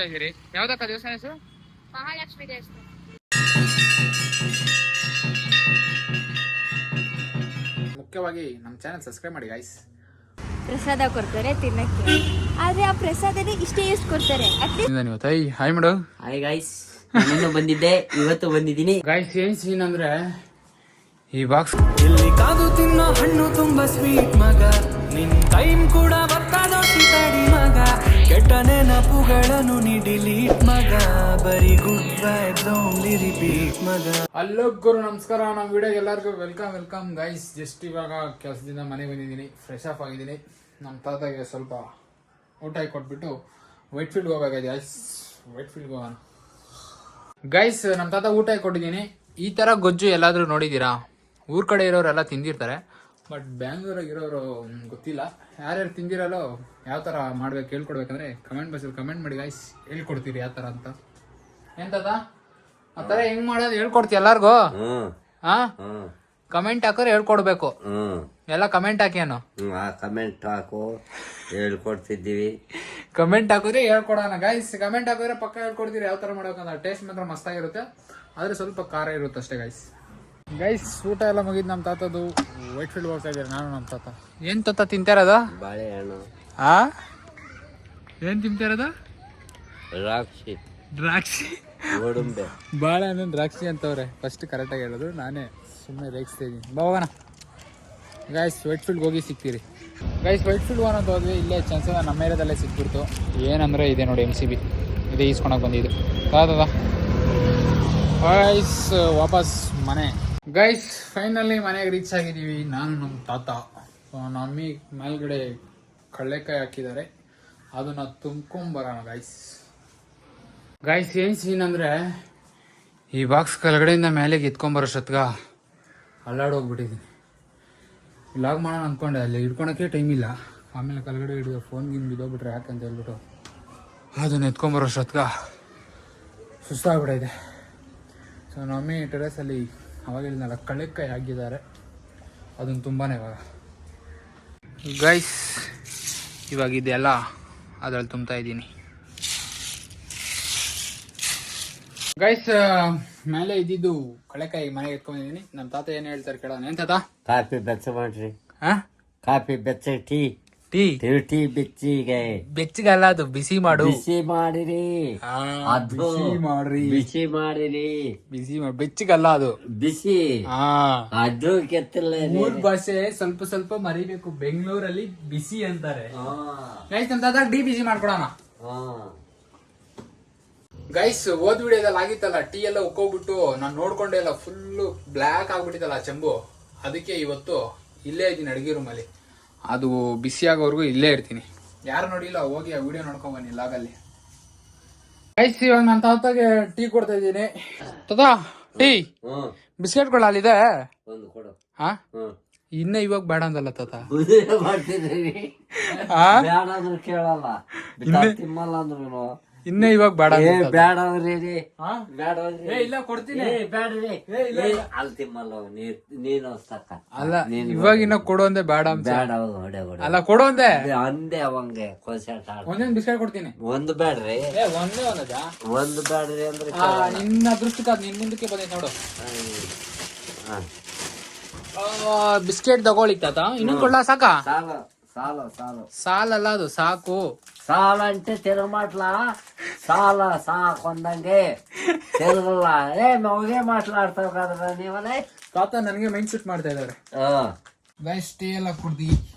ಯಾವ್ದಕ್ಕ ದೇವಸ್ಥಾನ ಹೆಸರು? ಮಹಾಲಕ್ಷ್ಮಿ ದೇವಸ್ಥಾನ. ಮುಖ್ಯವಾಗಿ ನಮ್ಮ ಚಾನೆಲ್ ಸಬ್ಸ್ಕ್ರೈಬ್ ಮಾಡಿ ಗೈಸ್. ಪ್ರಸಾದ ಕೊಡ್ತಾರೆ ತಿನ್ನಕ್ಕೆ, ಆದ್ರೆ ಆ ಪ್ರಸಾದನೇ ಇಷ್ಟೇ ಎಷ್ಟು ಕೊಡ್ತಾರೆ. ಹಾಯ್ ಮಾಡು. ಹಾಯ್ ಗೈಸ್, ನಾನು ಬಂದಿದ್ದೆ, ಇವತ್ತು ಬಂದಿದ್ದೀನಿ ಗೈಸ್. ಏನ್ ಸೀನ್ ಅಂದ್ರೆ ಈ ಬಾಕ್ಸ್ ಇಲ್ಲಿ ಕಾದು ತಿನ್ನೋ ಹಣ್ಣು ತುಂಬಾ ಸ್ವೀಟ್ ಮಗ, ನಿನ್ ಟೈಮ್ ಕೂಡ ಬರ್ತಾನೋ ಸಿತಾಡಿ ಮಗ, ಕೆಟ್ಟ ನೆನಪುಗಳನ್ನು ಡಿಲೀಟ್ ಮಗ, ಬರೀ ಗುಡ್ ವೈಬ್ಸ್ ಓನ್ಲಿ ರಿಪೀಟ್ ಮಗ. ಹಲೋ ಗುರು, ನಮಸ್ಕಾರ. ನಮ್ಮ ವಿಡಿಯೋಗೆ ಎಲ್ಲರಿಗೂ ವೆಲ್ಕಮ್ ಗೈಸ್. ಜಸ್ಟ್ ಇವಾಗ ಕೆಲಸದಿಂದ ಮನೆಗೆ ಬಂದಿದ್ದೀನಿ, ಫ್ರೆಶ್ ಅಪ್ ಆಗಿದ್ದೀನಿ. ನಮ್ಮ ತಾತಗೆ ಸ್ವಲ್ಪ ಊಟ ಕೊಟ್ಬಿಟ್ಟು ವೈಟ್ ಫೀಲ್ಡ್ಗೆ ಹೋಗ್ಬೇಕಾಗಿದೆ ಗೈಸ್. ವೈಟ್ ಫೀಲ್ಡ್ಗೆ ಹೋಗೋಣ ಗೈಸ್. ನಮ್ಮ ತಾತ ಊಟ ಕೊಟ್ಟಿದ್ದೀನಿ. ಈ ಥರ ಗೊಜ್ಜು ಎಲ್ಲಾದರೂ ನೋಡಿದ್ದೀರಾ? ಊರ್ ಕಡೆ ಇರೋರೆಲ್ಲ ತಿಂದಿರ್ತಾರೆ, ಬಟ್ ಬ್ಯಾಂಗ್ಳೂರಾಗ ಇರೋರು ಗೊತ್ತಿಲ್ಲ. ಯಾರ್ಯಾರು ತಿಂದಿರಲ್ಲೋ ಯಾವ ಥರ ಮಾಡ್ಬೇಕು ಹೇಳ್ಕೊಡ್ಬೇಕಂದ್ರೆ ಕಮೆಂಟ್ ಬಾಕ್ಸಲ್ಲಿ ಕಮೆಂಟ್ ಮಾಡಿ ಗೈಸ್. ಹೇಳ್ಕೊಡ್ತೀರಿ ಯಾವ ಥರ ಅಂತ. ಏನ್ ತಾತ ಆ ಥರ ಹೆಂಗ್ ಮಾಡೋದು ಹೇಳ್ಕೊಡ್ತಿ ಎಲ್ಲಾರ್ಗು? ಹಾ, ಕಮೆಂಟ್ ಹಾಕೋರು ಹೇಳ್ಕೊಡ್ಬೇಕು. ಎಲ್ಲ ಕಮೆಂಟ್ ಹಾಕೇನು? ಕಮೆಂಟ್ ಹಾಕು, ಹೇಳ್ಕೊಡ್ತಿದ್ದೀವಿ. ಕಮೆಂಟ್ ಹಾಕಿದ್ರೆ ಹೇಳ್ಕೊಡೋಣ ಗೈಸ್. ಕಮೆಂಟ್ ಹಾಕಿದ್ರೆ ಪಕ್ಕ ಹೇಳ್ಕೊಡ್ತೀರಿ ಯಾವ ಥರ ಮಾಡ್ಬೇಕಂತ. ಟೇಸ್ಟ್ ಮಾತ್ರ ಮಸ್ತಾಗಿರುತ್ತೆ, ಆದರೆ ಸ್ವಲ್ಪ ಖಾರ ಇರುತ್ತೆ ಅಷ್ಟೇ ಗೈಸ್. ಗೈಸ್ ಊಟ ಎಲ್ಲ ಮುಗಿದ್ ನಮ್ಮ ತಾತದು ವೈಟ್ ಫೀಲ್ಡ್ ಹೋಗ್ತಾ ಇದ್ದಾರೆ. ನಾನು ನಮ್ಮ ತಾತ ಏನ್ ತಾತ ತಿಂತಾರದ? ಬಾಳೆಹಣ್ಣು. ಆ ಏನ್ ತಿಂತಾರದ? ದ್ರಾಕ್ಷಿ. ದ್ರಾಕ್ಷಿ, ಗೋಡಂಬೆ. ಬಾಳೆಹಣ್ಣು ದ್ರಾಕ್ಷಿ ಅಂತವ್ರೆ. ಫಸ್ಟ್ ಕರೆಕ್ಟಾಗಿ ಹೇಳೋದು, ನಾನೇ ಸುಮ್ಮನೆ ರೇಗಿಸ್ತಾ ಇದ್ದೀನಿ. ಹೋಗೋಣ ಗೈಸ್, ವೈಟ್ ಫೀಲ್ಡ್ ಹೋಗಿ ಸಿಗ್ತೀರಿ ಗೈಸ್. ವೈಟ್ ಫೀಲ್ಡ್ ಹೋಗೋಣ ಅಂತ ಹೋದ್ವಿ. ಇಲ್ಲೇ ಚಾನ್ಸಸ್ ನಮ್ಮ ಏರಿಯಾದಲ್ಲೇ ಸಿಕ್ಬಿಡ್ತು. ಏನಂದ್ರೆ ಇದೆ ನೋಡಿ, MCB ಇದೇ ಈಸ್ಕೊಳಕ್ಕೆ ಬಂದಿದ್ದು ತಾತದ. ಗೈಸ್ ವಾಪಸ್ ಮನೆ ಗೈಸ್. ಫೈನಲಿ ಮನೆಗೆ ರೀಚ್ ಆಗಿದ್ದೀವಿ, ನಾನು ನಮ್ಮ ತಾತ. ನಮ್ಮ ಮಮ್ಮಿ ಮೇಲ್ಗಡೆ ಕಳ್ಳೆಕಾಯಿ ಹಾಕಿದ್ದಾರೆ, ಅದನ್ನ ತುಂಬ್ಕೊಂಬರೋಣ ಗೈಸ್. ಗೈಸ್ ಏನು ಸೀನ್ ಅಂದರೆ, ಈ ಬಾಕ್ಸ್ ಕೆಳಗಡೆಯಿಂದ ಮೇಲೆಗೆ ಎತ್ಕೊಂಬರೋಷ್ಟೊತ್ಗ ಅಲ್ಲಾಡೋಗ್ಬಿಟ್ಟಿದ್ದೀನಿ. ವ್ಲಾಗ್ ಮಾಡೋಣ ಅಂದ್ಕೊಂಡೆ, ಅಲ್ಲಿ ಹಿಡ್ಕೊಳಕ್ಕೆ ಟೈಮ್ ಇಲ್ಲ. ಆಮೇಲೆ ಕೆಳಗಡೆ ಹಿಡಿದು ಫೋನ್ ಗಿನ್ ಬಿದ್ದೋಗ್ಬಿಟ್ರೆ ಯಾಕಂತ ಹೇಳ್ಬಿಟ್ಟು ಅದನ್ನ ಎತ್ಕೊಂಬರೋಷ್ಟೊತ್ಗ ಸುಸ್ತಾಗ್ಬಿಟ್ಟಿದೆ. ಸೊ ನಮ್ಮಿ ಟೆರೆಸಲ್ಲಿ ಅವಾಗ ಹೇಳಿದ್ನಲ್ಲ ಕಳ್ಳೆಕಾಯಿ ಹಾಕಿದ್ದಾರೆ, ಅದನ್ನು ತುಂಬಾ ಇವಾಗ ಗೈಸ್. ಇವಾಗ ಇದೆಲ್ಲ ಅದ್ರಲ್ಲಿ ತುಂಬ್ತಾ ಇದ್ದೀನಿ ಗೈಸ್. ಮೇಲೆ ಇದ್ದಿದ್ದು ಕಳ್ಳೆಕಾಯಿ ಮನೆಗೆ ಎತ್ಕೊಂಡಿದ್ದೀನಿ. ನಮ್ಮ ತಾತ ಏನು ಹೇಳ್ತಾರೆ ಕೇಳೋಣ. ಏನ್ ತಾತ? ಕಾಫಿ ಬೆಚ್ಚ ಮಾಡ್ರಿ. ಹಾ, ಕಾಫಿ ಬೆಚ್ಚ. ಟೀ ಟೀ ಟೀ ಬೆಚ್ಚಿಗೆ. ಬೆಚ್ಚಗಲ್ಲ, ಅದು ಬಿಸಿ ಮಾಡು. ಬಿಸಿ ಮಾಡಿರಿ, ಬಿಸಿ ಮಾಡ್ರಿ, ಬಿಸಿ ಮಾಡಿರಿ. ಬಿಸಿ ಮಾಡಿ, ಬೆಚ್ಚಗಲ್ಲ ಅದು ಬಿಸಿ. ಹಾ, ಅದು ಕೆತ್ತಿಲ್ಲ. ಮೂರ್ ಭಾಷೆ ಸ್ವಲ್ಪ ಸ್ವಲ್ಪ ಮರಿಬೇಕು. ಬೆಂಗಳೂರಲ್ಲಿ ಬಿಸಿ ಅಂತಾರೆ ಗೈಸ್. ನಮ್ಮ ತಾತ ಟೀ ಬಿಸಿ ಮಾಡ್ಕೊಡೋಣ ಗೈಸ್. ಓದ್ ವಿಡಿಯೋದಲ್ಲಿ ಆಗಿತ್ತಲ್ಲ, ಟೀ ಎಲ್ಲ ಉಕ್ಕೋಗ್ಬಿಟ್ಟು ನಾನು ನೋಡ್ಕೊಂಡೆ ಎಲ್ಲ ಫುಲ್ಲು ಬ್ಲ್ಯಾಕ್ ಆಗ್ಬಿಟ್ಟಿತ್ತಲ್ಲ ಚೆಂಬು. ಅದಕ್ಕೆ ಇವತ್ತು ಇಲ್ಲೇ ಇದ್ದೀನಿ ಅಡುಗೆ ರೂಮಲ್ಲಿ. ಅದು ಬಿಸಿ ಆಗೋವರೆಗೂ ಇಲ್ಲೇ ಇರ್ತೀನಿ. ಯಾರು ನೋಡಿಲ್ಲ ಹೋಗಿ ಆ ವಿಡಿಯೋ ನೋಡ್ಕೊಂಡ್ ಬನ್ನಿ ಲಾಗಲ್ಲಿ ಗೈಸ್. ಇವಾಗ ನನ್ನ ತಾತಗೆ ಟೀ ಕೊಡ್ತಾ ಇದ್ದೀನಿ. ತಾತ ಟೀ ಬಿಸ್ಕೆಟ್ ಕೊಡ ಅಲ್ಲಿದೆ. ಹಾ, ಇನ್ನ ಇವಾಗ ಬೇಡ ಅಂದಲ್ಲ ತಾತ. ಕೇಳಲ್ಲ, ತಿಮ್ಮಲ್ಲ ಅಂದ್ರು ಇನ್ನ ಇವಾಗ ಬೇಡ ಬೇಡ ಅಂದ್ರಿ. ಇಲ್ಲ ಕೊಡ್ತೀನಿ. ಅಲ್ಲಿ ತಿಮ್ಮಲ್ಲ ನೀನು ಅಲ್ಲ, ಇವಾಗ ಇನ್ನ ಕೊಡು ಅಂದೆ ಬೇಡ ಬೇಡ. ಅಲ್ಲ ಕೊಡು ಅಂದೆ ಅಂದೆ ಅವಂಗೆ ಒಂದೊಂದು ಬಿಸ್ಕೆಟ್ ಕೊಡ್ತೀನಿ. ಒಂದು ಬೇಡ್ರಿ, ಒಂದೇ ಒಂದದ ಒಂದು ಬೇಡ್ರಿ ಅಂದ್ರೆ ನಿನ್ನ ಅದೃಷ್ಟಕ್ಕೆ ನಿನ್ ಮುಂದಕ್ಕೆ ಬಂದೈತೆ ನೋಡು. ಬಿಸ್ಕೆಟ್ ತಗೊಳ್ಳಿ ತಾತ. ಇನ್ನೊಂದು ಕೊಡ್ಲಾ? ಸಾಕಾ? ಸಾಲಲ್ಲ ಅದು, ಸಾಕು. ಸಾಲ అంటే తిరగమాట్లా సాల సాకొందంగే తెలుగుల నువ్వే మాట్లాడతావు కదరా ನೀವನೇ. ತಾತ ನನಗೆ ಮೈಂಡ್ ಸೆಟ್ ಮಾಡ್ತಾ ಇದ್ದಾರೆ ಗೈಸ್. ಟೀ ಎಲ್ಲ ಕುಡ್ದು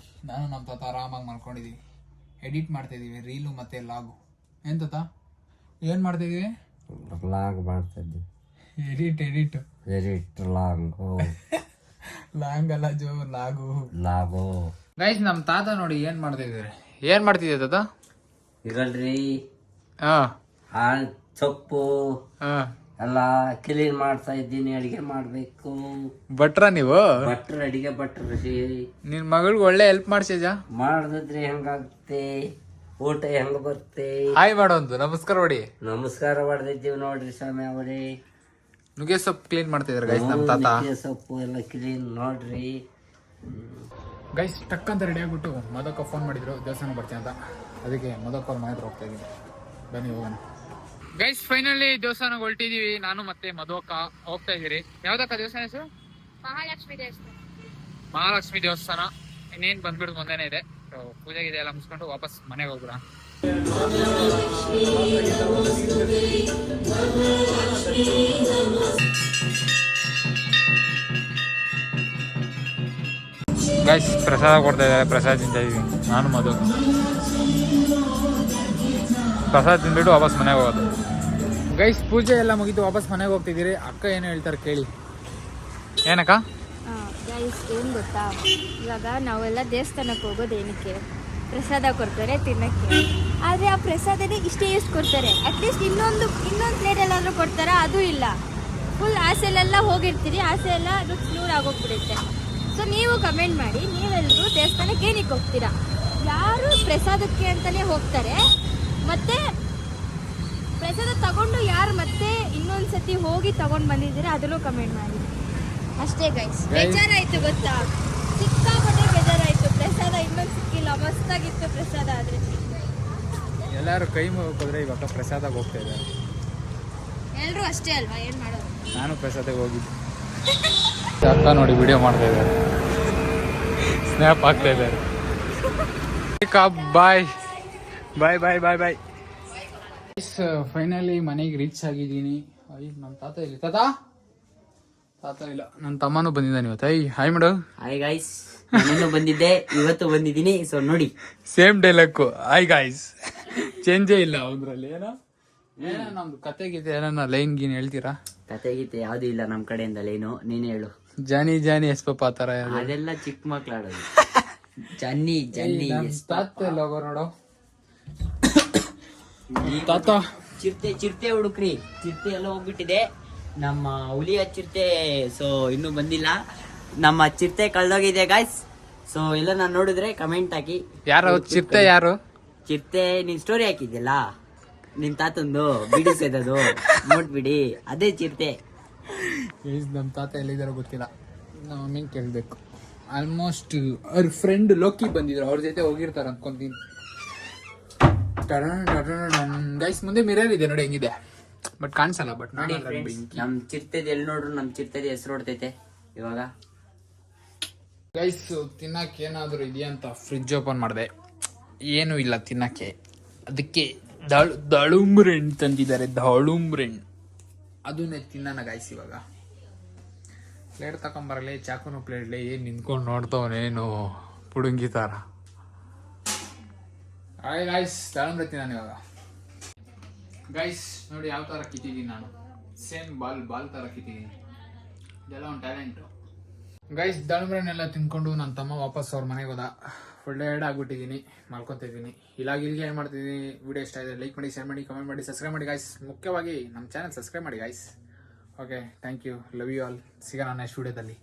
ನಾನು ನಮ್ಮ ತಾತ ಆರಾಮಾಗಿ ಮಾಡ್ಕೊಂಡಿದೀವಿ. ಎಡಿಟ್ ಮಾಡ್ತಾ ಇದೀವಿ, ರೀಲು ಮತ್ತೆ ಲಾಗು. ಏನ್ ತಾತ ಏನ್ ಮಾಡ್ತಾ ಇದೀವಿ? ಲಾಗ್ ಮಾಡ್ತಾ ಇದ್ದೀವಿ. ಎಡಿಟ್ ಲಾಂಗ್ ಅಲ್ಲ ಜೋ, ಲಾಗು. ಗೈಸ್ ನಮ್ಮ ತಾತ ನೋಡಿ ಏನ್ ಮಾಡ್ತಾ ಇದಾರೆ. ಏನ್ ಮಾಡ್ತಿದ್ದೆ ತಾತ? ಇರಲ್ರಿ, ಸೊಪ್ಪು ಎಲ್ಲ ಕ್ಲೀನ್ ಮಾಡ್ತಾ ಇದ್ದೀನಿ. ಅಡಿಗೆ ಮಾಡ್ಬೇಕು. ಭಟ್ರ ನೀವು? ಭಟ್ರ, ಅಡಿಗೆ ಭಟ್ರಿ. ನಿನ್ ಮಗಳಿಗೆ ಒಳ್ಳೆ ಹೆಲ್ಪ್ ಮಾಡ್ಸಿದ. ಮಾಡಿದ್ರೆ ಹೆಂಗಾಗುತ್ತೆ, ಊಟ ಹೆಂಗ ಬರುತ್ತೆ? ಹಾಯ್ ಮಾಡೋದು, ನಮಸ್ಕಾರ ಹೊಡಿ. ನಮಸ್ಕಾರ ಹೊಡೆದಿದ್ದೀವಿ ನೋಡ್ರಿ ಸ್ವಾಮಿ ಅವರೇ. ನುಗ್ಗೆ ಸೊಪ್ಪು ಕ್ಲೀನ್ ಮಾಡ್ತಿದಾರೆ ಗೈಸ್ ನಮ್ಮ ತಾತ. ಸೊಪ್ಪು ಎಲ್ಲ ಕ್ಲೀನ್ ನೋಡ್ರಿ ಗೈಸ್. ಟಕ್ ಅಂತ ರೆಡಿ ಆಗ್ಬಿಟ್ಟು ಮದಕ್ಕ ಫೋನ್ ಮಾಡಿದ್ರು ದೇವಸ್ಥಾನ ಬರ್ತೀನಿ ಅಂತ. ಅದಕ್ಕೆ ಮದಕ್ಕ ಅವ್ರು ಮಾಡಿದ್ರು ಹೋಗ್ತಾ ಇದ್ದೀನಿ. ಬನ್ನಿ ಹೋಗೋಣ. ಗೈಸ್ ಫೈನಲಿ ದೇವಸ್ಥಾನಕ್ಕೆ ಹೊರಟಿದೀವಿ. ನಾನು ಮತ್ತೆ ಮಧುವಕ್ಕ ಹೋಗ್ತಾ ಇದೀರಿ. ಯಾವ್ದಕ್ಕ ದೇವಸ್ಥಾನ ಹೆಸರು? ಮಹಾಲಕ್ಷ್ಮಿ ದೇವಸ್ಥಾನ. ಮಹಾಲಕ್ಷ್ಮಿ ದೇವಸ್ಥಾನ. ಇನ್ನೇನ್ ಬಂದ್ಬಿಟ್ಟು ಮುಂದೆನೆ ಇದೆ. ಪೂಜೆಗೆ ಇದೆಲ್ಲ ಮುಗಿಸ್ಕೊಂಡು ವಾಪಸ್ ಮನೆಗೆ ಹೋಗ್ಬಿಡ. ಗೈಸ್ ಪ್ರಸಾದ ಕೊಡ್ತಾ ಇದ್ದಾರೆ. ಪ್ರಸಾದ ತಿಂತಾ ಇದೀವಿ ನಾನು ಮಧು. ಪ್ರಸಾದ ತಿಂದ್ಬಿಟ್ಟು ವಾಪಸ್ ಮನೆಗೆ ಹೋಗೋದು. ಗೈಸ್ ಪೂಜೆ ಎಲ್ಲ ಮುಗಿತು, ವಾಪಸ್ ಮನೆಗೆ ಹೋಗ್ತಿದ್ದೀರಿ. ಅಕ್ಕ ಏನು ಹೇಳ್ತಾರೆ ಕೇಳಿ. ಏನಕ್ಕ? ಗೈಸ್ ಏನು ಗೊತ್ತಾ, ಇವಾಗ ನಾವೆಲ್ಲ ದೇವಸ್ಥಾನಕ್ಕೆ ಹೋಗೋದು ಏನಕ್ಕೆ? ಪ್ರಸಾದ ಕೊಡ್ತಾರೆ ತಿನ್ನಕ್ಕೆ. ಆದರೆ ಆ ಪ್ರಸಾದನೇ ಇಷ್ಟೇ ಎಷ್ಟು ಕೊಡ್ತಾರೆ. ಅಟ್ಲೀಸ್ಟ್ ಇನ್ನೊಂದು ಪ್ಲೇಟಲ್ಲಾದರೂ ಕೊಡ್ತಾರಾ? ಅದು ಇಲ್ಲ. ಫುಲ್ ಆಸೆಲೆಲ್ಲ ಹೋಗಿರ್ತೀರಿ, ಆಸೆ ಎಲ್ಲ ಅದು ಕ್ಲೂರ್ ಆಗೋಗ್ಬಿಡುತ್ತೆ. ಸೊ ನೀವು ಕಮೆಂಟ್ ಮಾಡಿ, ನೀವೆಲ್ಲರೂ ದೇವಸ್ಥಾನಕ್ಕೆ ಏನಕ್ಕೆ ಹೋಗ್ತೀರಾ? ಯಾರು ಪ್ರಸಾದಕ್ಕೆ ಅಂತಲೇ ಹೋಗ್ತಾರೆ, ಮತ್ತು ಪ್ರಸಾದ ತಗೊಂಡು ಯಾರು ಮತ್ತೆ ಇನ್ನೊಂದು ಸತಿ ಹೋಗಿ ತಗೊಂಡು ಬಂದಿದ್ದೀರಾ ಅದನ್ನು ಕಮೆಂಟ್ ಮಾಡಿ. ಅಷ್ಟೇ ಗೈಸ್. ಬೇಜಾರಾಯಿತು ಗೊತ್ತಾ, ಸಿಕ್ಕಾಪಟ್ಟೆ ಬೇಜಾರಾಯಿತು. ಪ್ರಸಾದ ಇನ್ನೊಂದು ಸಿಕ್ಕಿಲ್ಲ. ಮಸ್ತಾಗಿತ್ತು ಪ್ರಸಾದ. ಆದರೆ ಎಲ್ಲರೂ ಕೈ ಮುಗಿದ್ರೆ ಇವಾಗ ಪ್ರಸಾದಕ್ಕೆ ಹೋಗ್ತಾ ಇದ್ದಾರೆ. ಎಲ್ಲರೂ ಅಷ್ಟೇ ಅಲ್ವಾ, ಏನು ಮಾಡೋದು? ನಾನು ಪ್ರಸಾದಕ್ಕೆ ಹೋಗಿದ್ದೆ. ಅಕ್ಕ ನೋಡಿ ವಿಡಿಯೋ ಮಾಡ್ತಾ ಇದ್ದಾರೆ, ಸ್ನ್ಯಾಪ್ ಹಾಕ್ತಾ ಇದ್ದಾರೆ. ಬಾಯ್ ಬಾಯ್ ಬಾಯ್ ಬಾಯ್ ಬಾಯ್. ಫೈನಲಿ ಮನೆಗೆ ರೀಚ್ ಆಗಿದ್ದೀನಿ. ನಮ್ಮ ತಾತ ಇಲ್ಲಿ. ತಾತ ಇಲ್ಲ, ನನ್ನ ತಮ್ಮನೂ ಬಂದಿದ್ದಾನೆ ಇವತ್ತು. ಹಾಯ್ ಮಾಡು. ಹಾಯ್ ಗಾಯ್ಸ್, ನಾನು ಬಂದಿದ್ದೆ, ಇವತ್ತು ಬಂದಿದ್ದೀನಿ. ಸೊ ನೋಡಿ, ಸೇಮ್ ಡೈಲಾಗು. ಹಾಯ್ ಗಾಯ್ಸ್, ಚೇಂಜೇ ಇಲ್ಲ ಒಂದ್ರಲ್ಲಿ. ಏನೋ ನಮ್ದು ಕತೆ ಗೀತೆ ಏನ ಲೈನ್ ಗೀನ್ ಹೇಳ್ತೀರಾ? ಕತೆ ಗೀತೆ ಯಾವ್ದು ಇಲ್ಲ ನಮ್ಮ ಕಡೆಯಿಂದ ಲೈನು. ನೀನ್ ಹೇಳು. ಜಾನಿ ಜಾನಿ ಎಸ್ ಪಾಪ ಆ ತರ ಅದೆಲ್ಲ ಚಿಕ್ಕ ಮಕ್ಳಾಡೋದು. ಜನ್ನಿ ಜನ್ನಿ ತಾತ ಎಲ್ಲ ಹೋಗೋ ನೋಡು. ತಾತ ಚಿರತೆ ಹುಡುಕ್ರಿ. ಚಿರತೆ ಎಲ್ಲ ಹೋಗ್ಬಿಟ್ಟಿದೆ. ನಮ್ಮ ಹುಲಿಯ ಚಿರತೆ ಸೊ ಇನ್ನೂ ಬಂದಿಲ್ಲ. ನಮ್ಮ ಚಿರತೆ ಕಳ್ದೋಗಿದೆ ಗಾಯ್ಸ್. ಸೊ ಎಲ್ಲ ನಾನು ನೋಡಿದ್ರೆ ಕಮೆಂಟ್ ಹಾಕಿ. ಯಾರು ಚಿರತೆ? ಯಾರು ಚಿರತೆ? ನೀನ್ ಸ್ಟೋರಿ ಹಾಕಿದ್ಯಲ್ಲ ನಿನ್ ತಾತಂದು ಬಿಡಿಸೋದು ನೋಡ್ಬಿಡಿ, ಅದೇ ಚಿರತೆ. ನಮ್ಮ ತಾತ ಎಲ್ಲಿದಾರೋ ಗೊತ್ತಿಲ್ಲ, ನಮ್ಮ ಮಮ್ಮಿಗೆ ಕೇಳಬೇಕು. ಆಲ್ಮೋಸ್ಟ್ ಅವ್ರ ಫ್ರೆಂಡ್ ಲೋಕಿ ಬಂದಿದ್ರು, ಅವ್ರ ಜೊತೆ ಹೋಗಿರ್ತಾರೆ ಅನ್ಕೊಂತೀನಿ. ಗೈಸ್ ಮುಂದೆ ಮಿರರ್ ಇದೆ ನೋಡಿ, ಹೆಂಗಿದೆ ಬಟ್ ಕಾಣಿಸಲ್ಲ. ಬಟ್ ನೋಡಿ ನಮ್ ಚಿರತೆದ್ ಎಲ್ಲಿ ನೋಡ್ರು ನಮ್ ಚಿರತೆದ ಹೆಸರು ಹೊಡ್ತೈತೆ ಇವಾಗ. ಗೈಸ್ ತಿನ್ನಕ್ಕೆ ಏನಾದ್ರು ಇದೆಯಾ ಅಂತ ಫ್ರಿಡ್ಜ್ ಓಪನ್ ಮಾಡಿದೆ, ಏನೂ ಇಲ್ಲ ತಿನ್ನಕ್ಕೆ. ಅದಕ್ಕೆ ದಾಳುಂಬ್ರೆಣ್ಣು ತಂದಿದ್ದಾರೆ. ದಾಳುಂಬ್ರೆಣ್ಣು ಅದನ್ನೇ ತಿನ್ನೋಣ ಗಾಯ್ಸ್. ಇವಾಗ ಪ್ಲೇಟ್ ತಗೊಂಬರಲಿ, ಚಾಕುನು ಪ್ಲೇಟ್ಲಿ. ಏನು ನಿಂತ್ಕೊಂಡು ನೋಡ್ತವನೇನು ಪುಡುಂಗಿ ಥರ. ಹಾಯ್ ಗಾಯ್ಸ್, ದಾಳುಂಬ್ರೆ ತಿನ್ನಾನು ಇವಾಗ. ಗೈಸ್ ನೋಡಿ ಯಾವ ಥರ ಕಿತ್ತಿದ್ದೀನಿ ನಾನು. ಸೇಮ್ ಬಾಲ್ ಥರ ಕಿತ್ತಿದ್ದೀನಿ. ಇದೆಲ್ಲ ಒಂದು ಟ್ಯಾಲೆಂಟು. ಗೈಸ್ ದಾಳುಂಬ್ರೆನೆಲ್ಲ ತಿನ್ಕೊಂಡು ನನ್ನ ತಮ್ಮ ವಾಪಸ್ ಅವ್ರ ಮನೆಗೆ ಹೋದ. ಫುಲ್ ಟೈರ್ಡ್ ಆಗ್ಬಿಟ್ಟಿದ್ದೀನಿ, ಮಲ್ಕೊತಾ ಇದ್ದೀನಿ. ಇಲ್ಲಿಗೆ ಏನು ಮಾಡ್ತಿದ್ದೀನಿ. ವಿಡಿಯೋ ಇಷ್ಟ ಇದೆ ಲೈಕ್ ಮಾಡಿ, ಶೇರ್ ಮಾಡಿ, ಕಮೆಂಟ್ ಮಾಡಿ, ಸಬ್ಸ್ಕ್ರೈಬ್ ಮಾಡಿ ಗಾಯ್ಸ್. ಮುಖ್ಯವಾಗಿ ನಮ್ಮ ಚಾನಲ್ ಸಬ್ಸ್ಕ್ರೈಬ್ ಮಾಡಿ guys. Okay, thank you, love you all. ಸಿಗೋಣ ನೆಕ್ಸ್ಟ್ ವಿಡಿಯೋದಲ್ಲಿ.